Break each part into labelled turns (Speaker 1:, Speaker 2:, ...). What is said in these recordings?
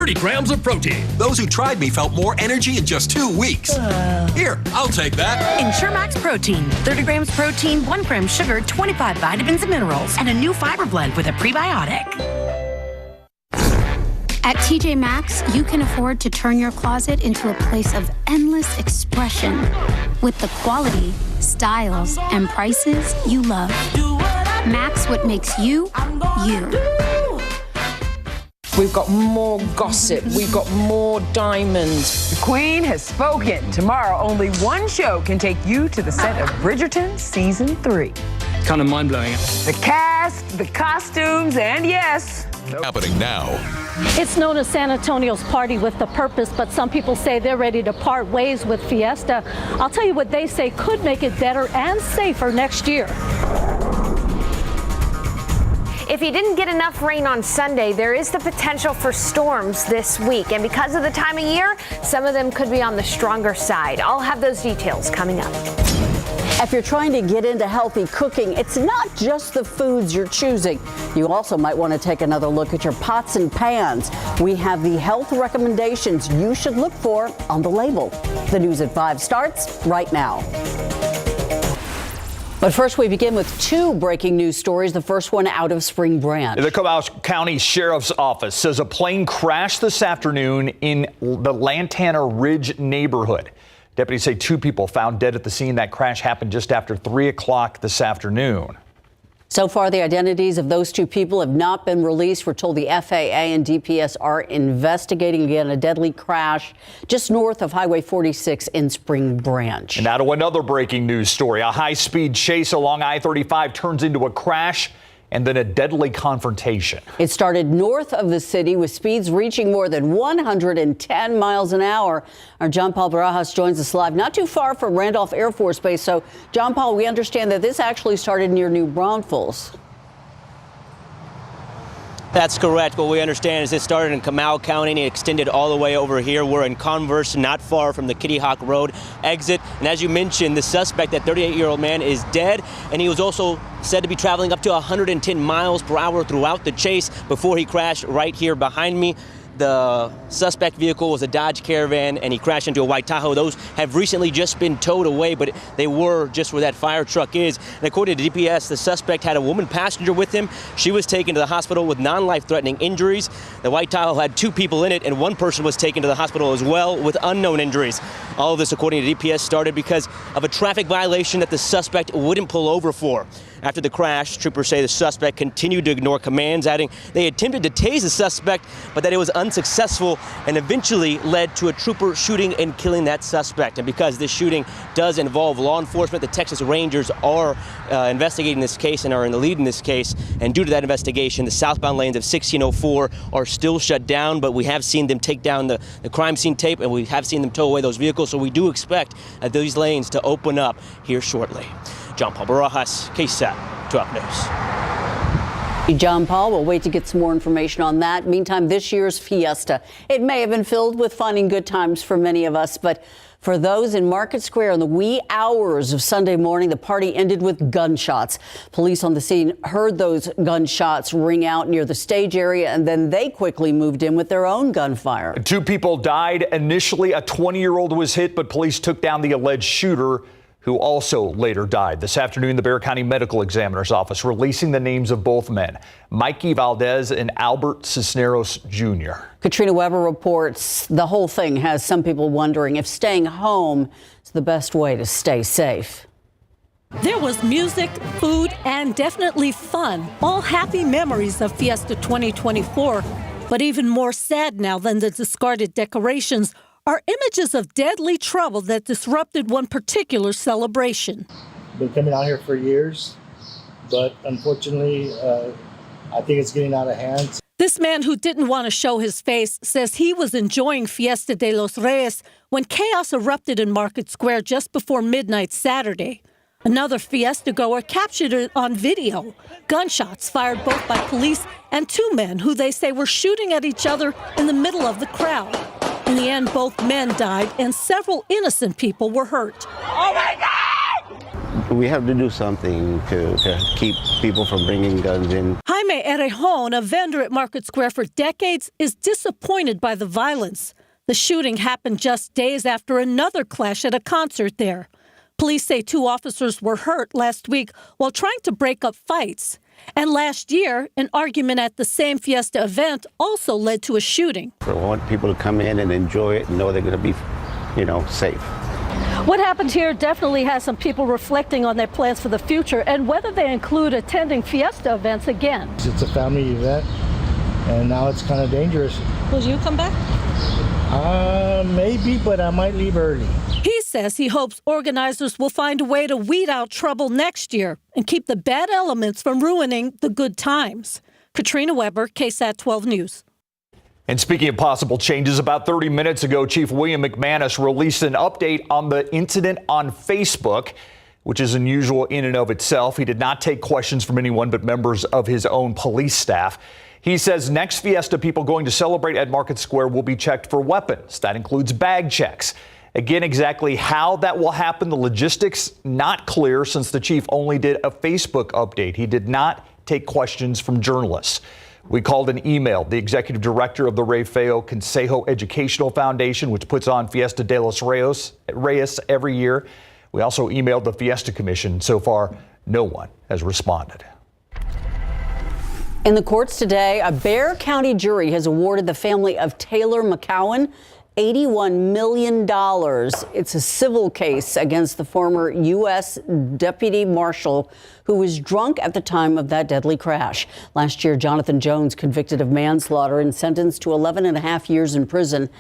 Speaker 1: 30 grams of protein. Those who tried me felt more energy in just 2 weeks. Here, I'll take that.
Speaker 2: Ensure Max Protein. 30 grams protein, 1 gram sugar, 25 vitamins and minerals, and a new fiber blend with a prebiotic.
Speaker 3: At TJ Maxx, you can afford to turn your closet into a place of endless expression with the quality, styles, and prices you love. Max what makes you, you.
Speaker 4: We've got more gossip. We've got more diamonds.
Speaker 5: The Queen has spoken. Tomorrow, only one show can take you to the set of Bridgerton Season 3.
Speaker 6: Kind of mind-blowing.
Speaker 5: The cast, the costumes, and yes...
Speaker 7: Happening now.
Speaker 8: It's known as San Antonio's Party with a Purpose, but some people say they're ready to part ways with Fiesta. I'll tell you what they say could make it better and safer next year.
Speaker 9: If you didn't get enough rain on Sunday, there is the potential for storms this week. And because of the time of year, some of them could be on the stronger side. I'll have those details coming up.
Speaker 10: If you're trying to get into healthy cooking, it's not just the foods you're choosing. You also might want to take another look at your pots and pans. We have the health recommendations you should look for on the label. The News at 5 starts right now. But first, we begin with 2 breaking news stories. The first one out of Spring Branch.
Speaker 11: The Comal County Sheriff's Office says a plane crashed this afternoon in the Lantana Ridge neighborhood. Deputies say 2 people found dead at the scene. That crash happened just after 3 o'clock this afternoon.
Speaker 10: So far, the identities of those 2 people have not been released. We're told the FAA and DPS are investigating again a deadly crash just north of Highway 46 in Spring Branch.
Speaker 11: And now to another breaking news story. A high-speed chase along I-35 turns into a crash and then a deadly confrontation.
Speaker 10: It started north of the city with speeds reaching more than 110 miles an hour. Our John Paul Barajas joins us live not too far from Randolph Air Force Base. So, John Paul, we understand that this actually started near New Braunfels.
Speaker 12: That's correct. What we understand is it started in Comal County and it extended all the way over here. We're in Converse, not far from the Kitty Hawk Road exit. And as you mentioned, the suspect, that 38-year-old man, is dead. And he was also said to be traveling up to 110 miles per hour throughout the chase before he crashed right here behind me. The suspect vehicle was a Dodge Caravan, and he crashed into a white Tahoe. Those have recently just been towed away, but they were just where that fire truck is. And according to DPS, the suspect had a woman passenger with him. She was taken to the hospital with non-life-threatening injuries. The white Tahoe had 2 people in it, and 1 person was taken to the hospital as well with unknown injuries. All of this, according to DPS, started because of a traffic violation that the suspect wouldn't pull over for. After the crash, troopers say the suspect continued to ignore commands, adding they attempted to tase the suspect, but that it was unsuccessful and eventually led to a trooper shooting and killing that suspect. And because this shooting does involve law enforcement, the Texas Rangers are investigating this case and are in the lead in this case. And due to that investigation, the southbound lanes of 1604 are still shut down, but we have seen them take down the crime scene tape, and we have seen them tow away those vehicles. So we do expect these lanes to open up here shortly. John Paul Barajas, KSAT 12 News.
Speaker 10: John Paul, we'll wait to get some more information on that. Meantime, this year's Fiesta, it may have been filled with fun and good times for many of us, but for those in Market Square in the wee hours of Sunday morning, the party ended with gunshots. Police on the scene heard those gunshots ring out near the stage area, and then they quickly moved in with their own gunfire. 2
Speaker 11: people died. Initially, a 20-year-old was hit, but police took down the alleged shooter, who also later died. This afternoon, the Bexar County Medical Examiner's Office releasing the names of both men, Mikey Valdez and Albert Cisneros Jr.
Speaker 10: Katrina Weber reports the whole thing has some people wondering if staying home is the best way to stay safe.
Speaker 8: There was music, food, and definitely fun. All happy memories of Fiesta 2024. But even more sad now than the discarded decorations are images of deadly trouble that disrupted one particular celebration.
Speaker 13: Been coming out here for years, but unfortunately, I think it's getting out of hand.
Speaker 8: This man, who didn't want to show his face, says he was enjoying Fiesta de los Reyes when chaos erupted in Market Square just before midnight Saturday. Another Fiesta goer captured it on video. Gunshots fired both by police and 2 men who they say were shooting at each other in the middle of the crowd. In the end, both men died and several innocent people were hurt.
Speaker 13: Oh my God!
Speaker 14: We have to do something to keep people from bringing guns in.
Speaker 8: Jaime Jaime Errejon, a vendor at Market Square for decades, is disappointed by the violence. The shooting happened just days after another clash at a concert there. Police say 2 officers were hurt last week while trying to break up fights. And last year, an argument at the same Fiesta event also led to a shooting.
Speaker 6: I want people to come in and enjoy it and know they're going to be, safe.
Speaker 8: What happened here definitely has some people reflecting on their plans for the future and whether they include attending Fiesta events again.
Speaker 13: It's a family event, and now it's kind of dangerous.
Speaker 8: Will you come back?
Speaker 13: Maybe, but I might leave early.
Speaker 8: He says he hopes organizers will find a way to weed out trouble next year and keep the bad elements from ruining the good times. Katrina Weber, KSAT 12 News.
Speaker 11: And speaking of possible changes, about 30 minutes ago, Chief William McManus released an update on the incident on Facebook, which is unusual in and of itself. He did not take questions from anyone but members of his own police staff. He says next Fiesta people going to celebrate at Market Square will be checked for weapons. That includes bag checks. Again, exactly how that will happen, the logistics, not clear since the chief only did a Facebook update. He did not take questions from journalists. We called and emailed the executive director of the Rey Feo Consejo Educational Foundation, which puts on Fiesta de los Reyes every year. We also emailed the Fiesta Commission. So far, no one has responded.
Speaker 10: In the courts today, a Bexar County jury has awarded the family of Taylor McCowan $81 million. It's a civil case against the former U.S. Deputy Marshal who was drunk at the time of that deadly crash. Last year, Jonathan Jones convicted of manslaughter and sentenced to 11 and a half years in prison.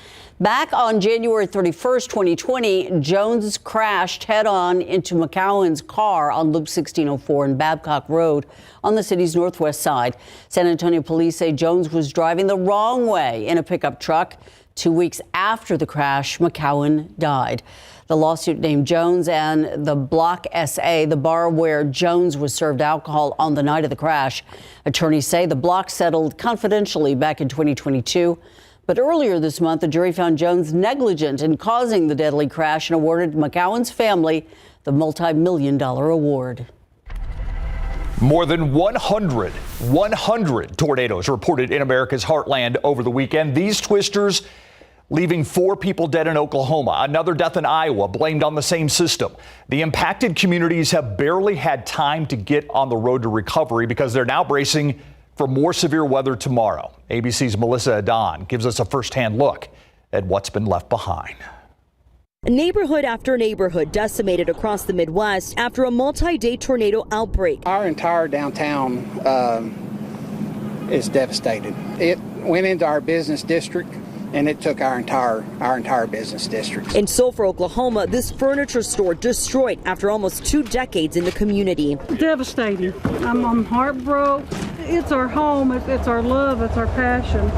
Speaker 10: Back on January 31st, 2020, Jones crashed head-on into McCowan's car on Loop 1604 in Babcock Road on the city's northwest side. San Antonio police say Jones was driving the wrong way in a pickup truck. 2 weeks after the crash, McCowan died. The lawsuit named Jones and the Block SA, the bar where Jones was served alcohol on the night of the crash. Attorneys say the block settled confidentially back in 2022. But earlier this month, the jury found Jones negligent in causing the deadly crash and awarded McCowan's family the multi-million-dollar award.
Speaker 11: More than 100 tornadoes reported in America's heartland over the weekend. These twisters leaving 4 people dead in Oklahoma. Another death in Iowa blamed on the same system. The impacted communities have barely had time to get on the road to recovery because they're now bracing for more severe weather tomorrow. ABC's Melissa Adon gives us a firsthand look at what's been left behind.
Speaker 7: Neighborhood after neighborhood decimated across the Midwest after a multi-day tornado outbreak.
Speaker 14: Our entire downtown is devastated. It went into our business district and it took our entire business district.
Speaker 7: In Sulphur, Oklahoma, this furniture store destroyed after almost 2 decades in the community.
Speaker 15: Devastating. I'm heartbroken. It's our home, it's our love, it's our passion,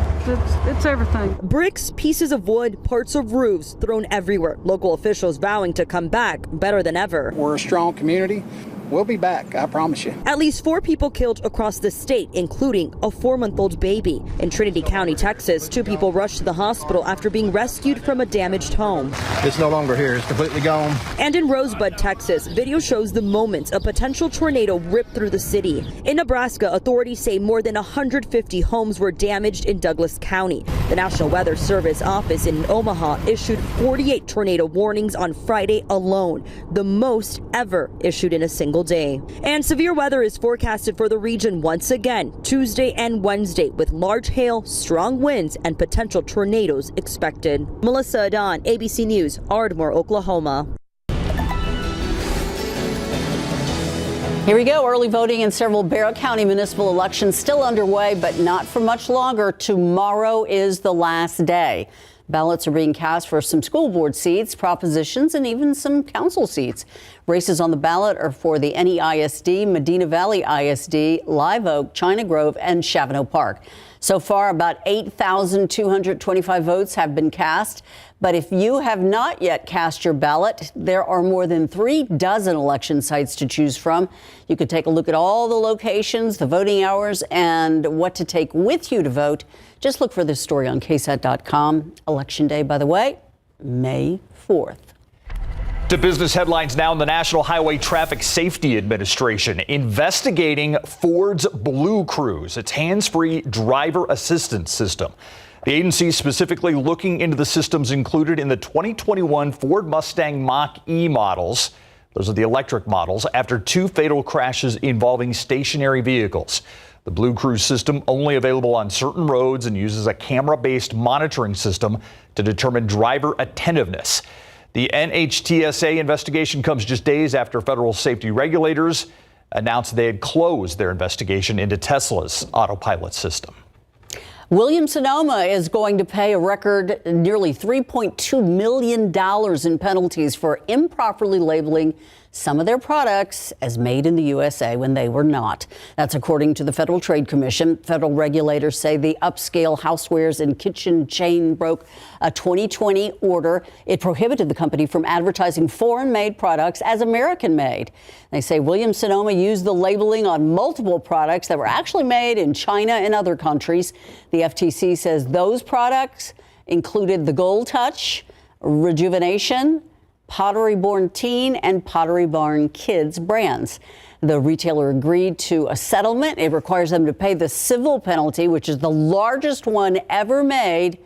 Speaker 15: it's everything.
Speaker 7: Bricks, pieces of wood, parts of roofs thrown everywhere. Local officials vowing to come back better than ever.
Speaker 14: We're a strong community. We'll be back, I promise you.
Speaker 7: At least 4 people killed across the state, including a 4-month-old baby. In Trinity County, Texas, 2 people rushed to the hospital after being rescued from a damaged home.
Speaker 14: It's no longer here, it's completely gone.
Speaker 7: And in Rosebud, Texas, video shows the moment a potential tornado ripped through the city. In Nebraska, authorities say more than 150 homes were damaged in Douglas County. The National Weather Service office in Omaha issued 48 tornado warnings on Friday alone, the most ever issued in a single day. And severe weather is forecasted for the region once again Tuesday and Wednesday with large hail, strong winds, and potential tornadoes expected. Melissa Adon, ABC News, Ardmore, Oklahoma.
Speaker 10: Here we go. Early voting in several Bexar County municipal elections still underway, but not for much longer. Tomorrow is the last day. Ballots are being cast for some school board seats, propositions, and even some council seats. Races on the ballot are for the NEISD, Medina Valley ISD, Live Oak, China Grove, and Chavano Park. So far, about 8,225 votes have been cast. But if you have not yet cast your ballot, there are more than 36 election sites to choose from. You can take a look at all the locations, the voting hours, and what to take with you to vote. Just look for this story on KSAT.com. Election Day, by the way, May 4th.
Speaker 11: To business headlines now. In the National Highway Traffic Safety Administration investigating Ford's Blue Cruise, its hands-free driver assistance system. The agency is specifically looking into the systems included in the 2021 Ford Mustang Mach-E models. Those are the electric models, after 2 fatal crashes involving stationary vehicles. The Blue Cruise system only available on certain roads and uses a camera-based monitoring system to determine driver attentiveness. The NHTSA investigation comes just days after federal safety regulators announced they had closed their investigation into Tesla's autopilot system.
Speaker 10: Williams-Sonoma is going to pay a record nearly $3.2 million in penalties for improperly labeling some of their products as made in the USA when they were not. That's according to the Federal Trade Commission. Federal regulators say the upscale housewares and kitchen chain broke a 2020 order. It prohibited the company from advertising foreign-made products as American-made. They say Williams-Sonoma used the labeling on multiple products that were actually made in China and other countries. The FTC says those products included the Gold Touch, Rejuvenation, Pottery Barn Teen, and Pottery Barn Kids brands. The retailer agreed to a settlement. It requires them to pay the civil penalty, which is the largest one ever made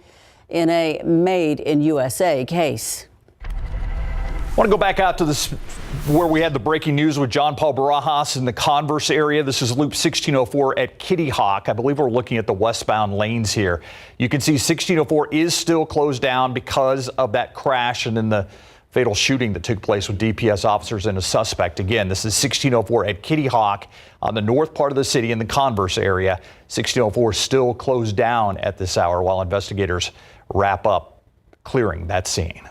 Speaker 10: in a Made in USA case.
Speaker 11: I want to go back out to this where we had the breaking news with John Paul Barajas in the Converse area. This is Loop 1604 at Kitty Hawk. I believe we're looking at the westbound lanes here. You can see 1604 is still closed down because of that crash and then the fatal shooting that took place with DPS officers and a suspect. Again, this is 1604 at Kitty Hawk on the north part of the city in the Converse area. 1604 still closed down at this hour while investigators wrap up clearing that scene.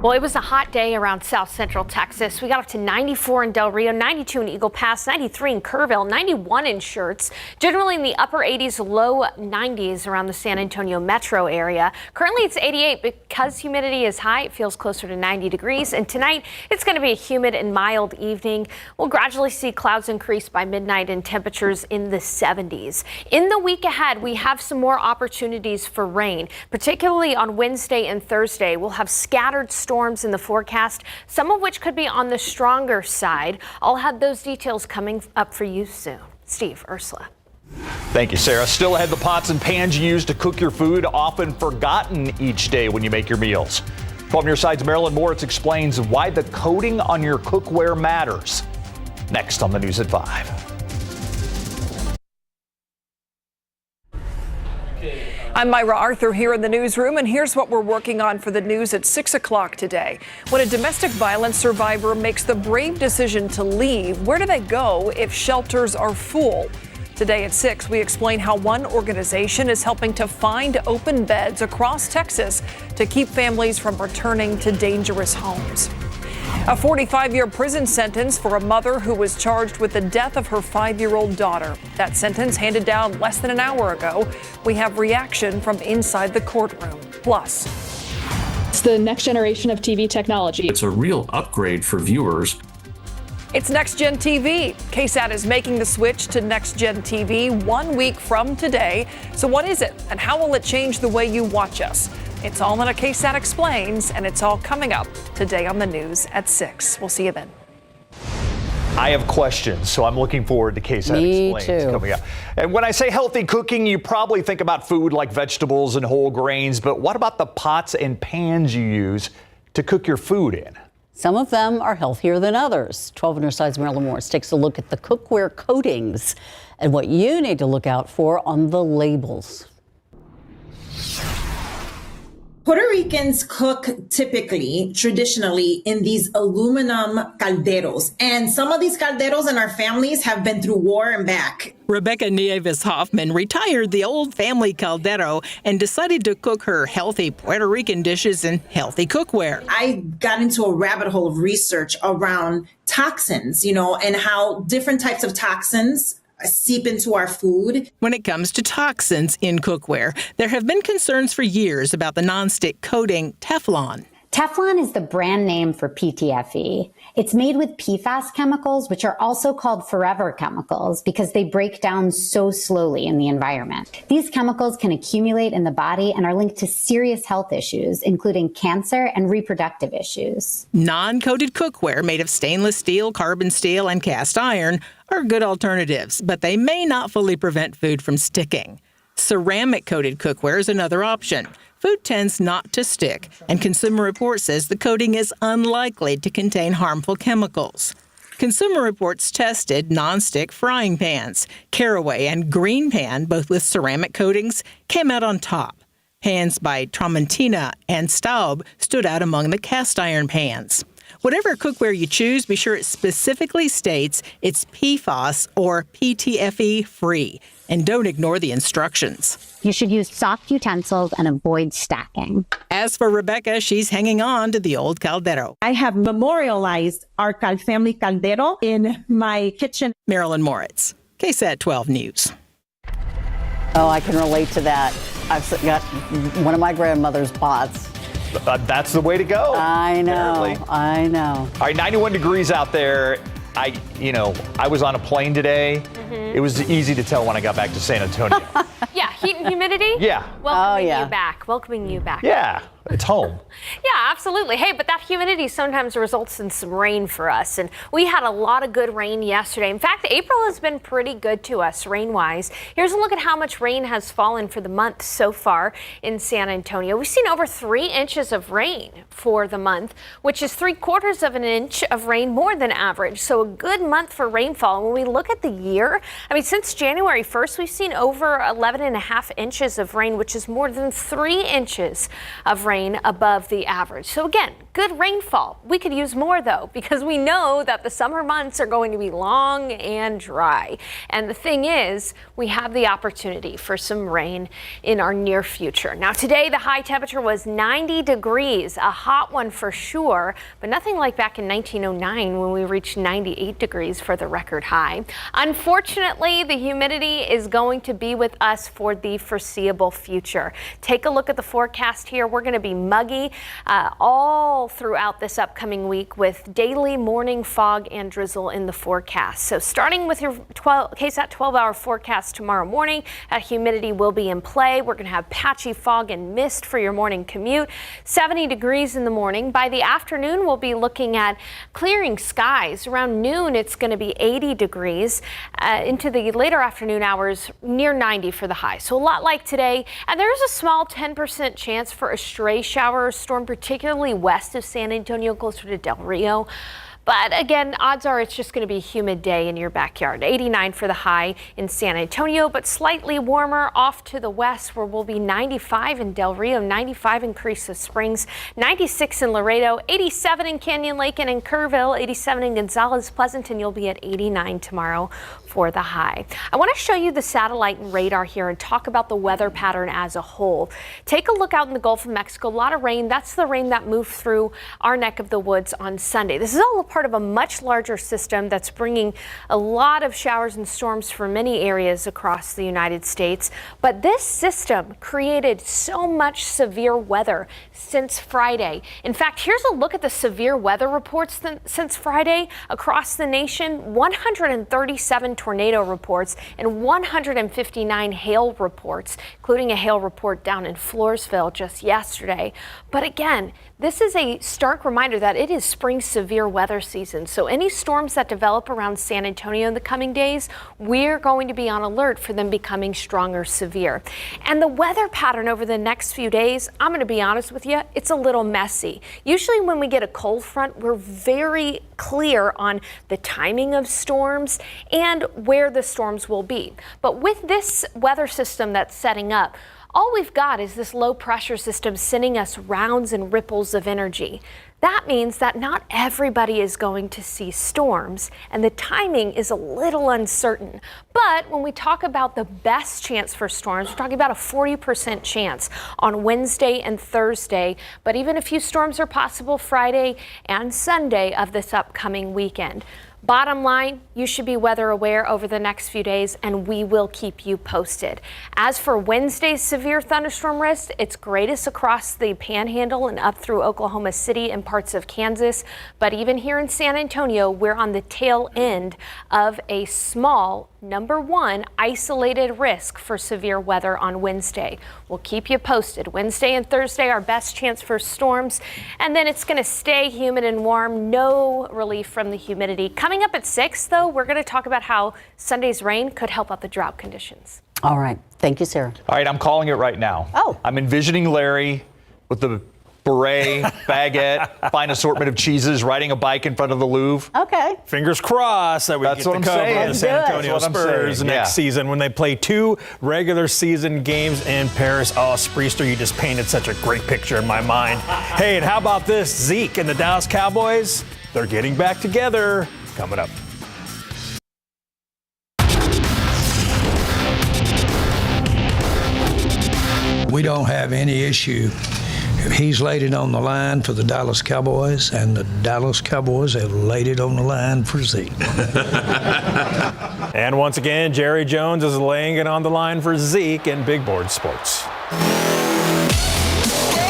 Speaker 9: Well, it was a hot day around South Central Texas. We got up to 94 in Del Rio, 92 in Eagle Pass, 93 in Kerrville, 91 in Schertz. Generally in the upper 80s, low 90s around the San Antonio metro area. Currently it's 88 because humidity is high. It feels closer to 90 degrees. And tonight it's going to be a humid and mild evening. We'll gradually see clouds increase by midnight and temperatures in the 70s. In the week ahead, we have some more opportunities for rain, particularly on Wednesday and Thursday. We'll have scattered storms in the forecast, some of which could be on the stronger side. I'll have those details coming up for you soon. Steve, Ursula.
Speaker 11: Thank you, Sarah. Still ahead, the pots and pans you use to cook your food, often forgotten each day when you make your meals. 12 News Side's Marilyn Moritz explains why the coating on your cookware matters. Next on the News at 5.
Speaker 16: I'm Myra Arthur here in the newsroom, and here's what we're working on for the news at 6 o'clock today. When a domestic violence survivor makes the brave decision to leave, where do they go if shelters are full? Today at 6, we explain how one organization is helping to find open beds across Texas to keep families from returning to dangerous homes. A 45-year prison sentence for a mother who was charged with the death of her 5-year-old daughter. That sentence handed down less than an hour ago. We have reaction from inside the courtroom. Plus,
Speaker 17: it's the next generation of TV technology.
Speaker 18: It's a real upgrade for viewers.
Speaker 16: It's Next Gen TV. KSAT is making the switch to Next Gen TV 1 week from today. So what is it, and how will it change the way you watch us? It's all in a KSAT Explains, and it's all coming up today on the news at 6. We'll see you then.
Speaker 11: I have questions, so I'm looking forward to KSAT Explains coming up. And when I say healthy cooking, you probably think about food like vegetables and whole grains, but what about the pots and pans you use to cook your food in?
Speaker 10: Some of them are healthier than others. 12 News Side's Marilyn Moritz takes a look at the cookware coatings and what you need to look out for on the labels.
Speaker 19: Puerto Ricans cook traditionally in these aluminum calderos. And some of these calderos in our families have been through war and back.
Speaker 20: Rebecca Nieves Hoffman retired the old family caldero and decided to cook her healthy Puerto Rican dishes in healthy cookware.
Speaker 19: I got into a rabbit hole of research around toxins, and how different types of toxins seep into our food.
Speaker 20: When it comes to toxins in cookware, there have been concerns for years about the nonstick coating Teflon.
Speaker 21: Teflon is the brand name for PTFE. It's made with PFAS chemicals, which are also called forever chemicals because they break down so slowly in the environment. These chemicals can accumulate in the body and are linked to serious health issues, including cancer and reproductive issues.
Speaker 20: Non-coated cookware made of stainless steel, carbon steel, and cast iron are good alternatives, but they may not fully prevent food from sticking. Ceramic-coated cookware is another option. Food tends not to stick, and Consumer Reports says the coating is unlikely to contain harmful chemicals. Consumer Reports tested non-stick frying pans. Caraway and Green Pan, both with ceramic coatings, came out on top. Pans by Tramontina and Staub stood out among the cast iron pans. Whatever cookware you choose, be sure it specifically states it's PFAS or PTFE free, and don't ignore the instructions.
Speaker 21: You should use soft utensils and avoid stacking.
Speaker 20: As for Rebecca, she's hanging on to the old caldero.
Speaker 22: I have memorialized our family caldero in my kitchen.
Speaker 20: Marilyn Moritz, KSAT 12 News.
Speaker 10: Oh, I can relate to that. I've got one of my grandmother's pots.
Speaker 11: That's the way to go.
Speaker 10: I know.
Speaker 11: Apparently.
Speaker 10: I know.
Speaker 11: All right, 91 degrees out there. I was on a plane today. It was easy to tell when I got back to San Antonio.
Speaker 9: Yeah, heat and humidity?
Speaker 11: Yeah.
Speaker 9: Welcoming you back.
Speaker 11: Yeah, it's home.
Speaker 9: Yeah, absolutely. Hey, but that humidity sometimes results in some rain for us. And we had a lot of good rain yesterday. In fact, April has been pretty good to us rain-wise. Here's a look at how much rain has fallen for the month so far in San Antonio. We've seen over 3 inches of rain for the month, which is 3/4 of an inch of rain more than average. So a good month for rainfall. And when we look at the year, since January 1st, we've seen over 11.5 inches of rain, which is more than 3 inches of rain above the average. So again, good rainfall. We could use more though, because we know that the summer months are going to be long and dry. And the thing is, we have the opportunity for some rain in our near future. Now today, the high temperature was 90 degrees, a hot one for sure, but nothing like back in 1909 when we reached 98 degrees for the record high. Unfortunately, the humidity is going to be with us for the foreseeable future. Take a look at the forecast here. We're going to be muggy all throughout this upcoming week with daily morning fog and drizzle in the forecast. So starting with your KSAT 12-hour forecast tomorrow morning, humidity will be in play. We're going to have patchy fog and mist for your morning commute. 70 degrees in the morning. By the afternoon, we'll be looking at clearing skies. Around noon, it's going to be 80 degrees. Into the later afternoon hours, near 90 for the high. So a lot like today. And there is a small 10% chance for a stray shower or storm, particularly west of San Antonio, closer to Del Rio. But again, odds are it's just going to be a humid day in your backyard. 89 for the high in San Antonio, but slightly warmer off to the west, where we'll be 95 in Del Rio, 95 in Carrizo Springs, 96 in Laredo, 87 in Canyon Lake and in Kerrville, 87 in Gonzales, Pleasanton. You'll be at 89 tomorrow for the high. I want to show you the satellite and radar here and talk about the weather pattern as a whole. Take a look out in the Gulf of Mexico. A lot of rain. That's the rain that moved through our neck of the woods on Sunday. This is all a part of a much larger system that's bringing a lot of showers and storms for many areas across the United States. But this system created so much severe weather since Friday. In fact, here's a look at the severe weather reports since Friday across the nation. 137 tornado reports and 159 hail reports, including a hail report down in Floresville just yesterday. But again, this is a stark reminder that it is spring severe weather season. So any storms that develop around San Antonio in the coming days, we're going to be on alert for them becoming stronger severe. And the weather pattern over the next few days, I'm going to be honest with you, it's a little messy. Usually when we get a cold front, we're very clear on the timing of storms and where the storms will be. But with this weather system that's setting up, all we've got is this low pressure system sending us rounds and ripples of energy. That means that not everybody is going to see storms, and the timing is a little uncertain. But when we talk about the best chance for storms, we're talking about a 40% chance on Wednesday and Thursday, but even a few storms are possible Friday and Sunday of this upcoming weekend. Bottom line, you should be weather aware over the next few days, and we will keep you posted. As for Wednesday's severe thunderstorm risk, it's greatest across the Panhandle and up through Oklahoma City and parts of Kansas. But even here in San Antonio, we're on the tail end of a small number 1 isolated risk for severe weather on Wednesday. We'll keep you posted. Wednesday and Thursday, our best chance for storms, and then it's going to stay humid and warm. No relief from the humidity. Coming up at 6, though, we're going to talk about how Sunday's rain could help out the drought conditions.
Speaker 10: All right. Thank you, Sarah.
Speaker 11: All right, I'm calling it right now.
Speaker 10: Oh.
Speaker 11: I'm envisioning Larry with the beret, baguette, fine assortment of cheeses, riding a bike in front of the Louvre.
Speaker 10: Okay.
Speaker 1: Fingers crossed that we
Speaker 11: That's
Speaker 1: get
Speaker 11: what
Speaker 1: to
Speaker 11: I'm
Speaker 1: cover
Speaker 11: saying.
Speaker 1: the San Antonio
Speaker 11: That's what I'm
Speaker 1: Spurs
Speaker 11: saying.
Speaker 1: next
Speaker 11: Yeah.
Speaker 1: season when they play 2 regular season games in Paris. Oh, Spreester, you just painted such a great picture in my mind. Hey, and how about this? Zeke and the Dallas Cowboys, they're getting back together. Coming up.
Speaker 2: We don't have any issue. He's laid it on the line for the Dallas Cowboys, and the Dallas Cowboys have laid it on the line for Zeke.
Speaker 1: And once again, Jerry Jones is laying it on the line for Zeke in Big Board Sports.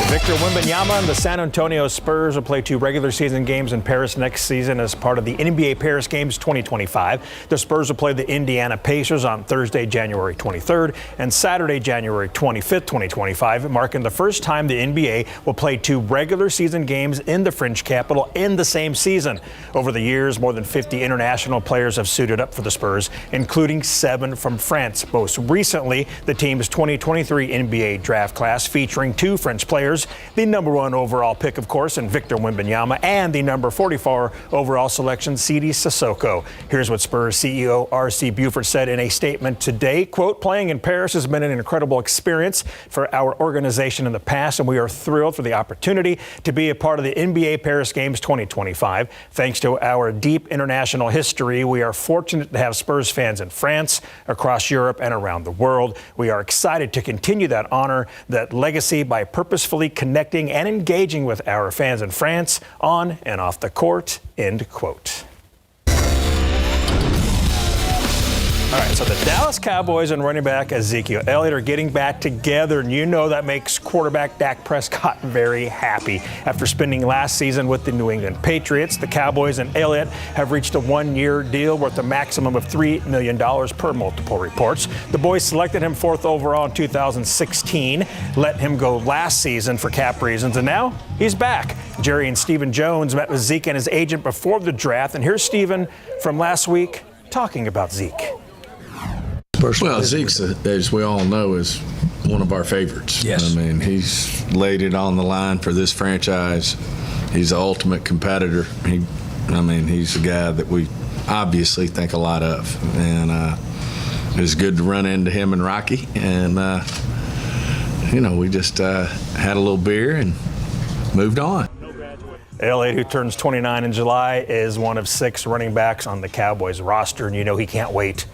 Speaker 1: Victor Wembanyama and the San Antonio Spurs will play 2 regular season games in Paris next season as part of the NBA Paris Games 2025. The Spurs will play the Indiana Pacers on Thursday, January 23rd and Saturday, January 25th, 2025, marking the first time the NBA will play 2 regular season games in the French capital in the same season. Over the years, more than 50 international players have suited up for the Spurs, including 7 from France. Most recently, the team's 2023 NBA draft class featuring 2 French players, the number 1 overall pick, of course, in Victor Wembanyama, and the number 44 overall selection, Sidi Sissoko. Here's what Spurs CEO R.C. Buford said in a statement today, quote, "Playing in Paris has been an incredible experience for our organization in the past, and we are thrilled for the opportunity to be a part of the NBA Paris Games 2025. Thanks to our deep international history, we are fortunate to have Spurs fans in France, across Europe, and around the world. We are excited to continue that honor, that legacy by purposefully connecting and engaging with our fans in France on and off the court," end quote. All right, so the Dallas Cowboys and running back Ezekiel Elliott are getting back together, and you know that makes quarterback Dak Prescott very happy. After spending last season with the New England Patriots, the Cowboys and Elliott have reached a 1-year deal worth a maximum of $3 million per multiple reports. The boys selected him 4th overall in 2016, let him go last season for cap reasons, and now he's back. Jerry and Stephen Jones met with Zeke and his agent before the draft, and here's Stephen from last week talking about Zeke.
Speaker 23: Well, Zeke's, as we all know, is one of our favorites. Yes. I mean, he's laid it on the line for this franchise. He's the ultimate competitor. He's a guy that we obviously think a lot of. And it was good to run into him and Rocky. And, we just had a little beer and moved on.
Speaker 1: Elliott, who turns 29 in July, is one of 6 running backs on the Cowboys roster. And he can't wait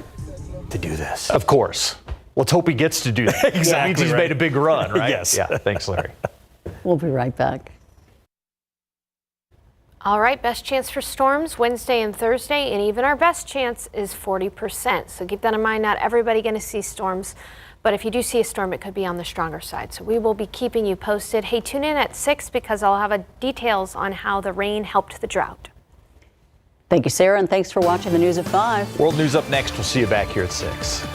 Speaker 1: to do this.
Speaker 11: Of course. Let's hope he gets to do that.
Speaker 1: Exactly.
Speaker 11: That means he's made a big run, right?
Speaker 1: Yes.
Speaker 11: Yeah. Thanks, Larry.
Speaker 10: We'll be right back.
Speaker 9: All right, best chance for storms Wednesday and Thursday, and even our best chance is 40%. So keep that in mind. Not everybody going to see storms, but if you do see a storm, it could be on the stronger side. So we will be keeping you posted. Hey, tune in at 6 because I'll have details on how the rain helped the drought.
Speaker 10: Thank you, Sarah, and thanks for watching the News at 5.
Speaker 11: World News up next. We'll see you back here at 6.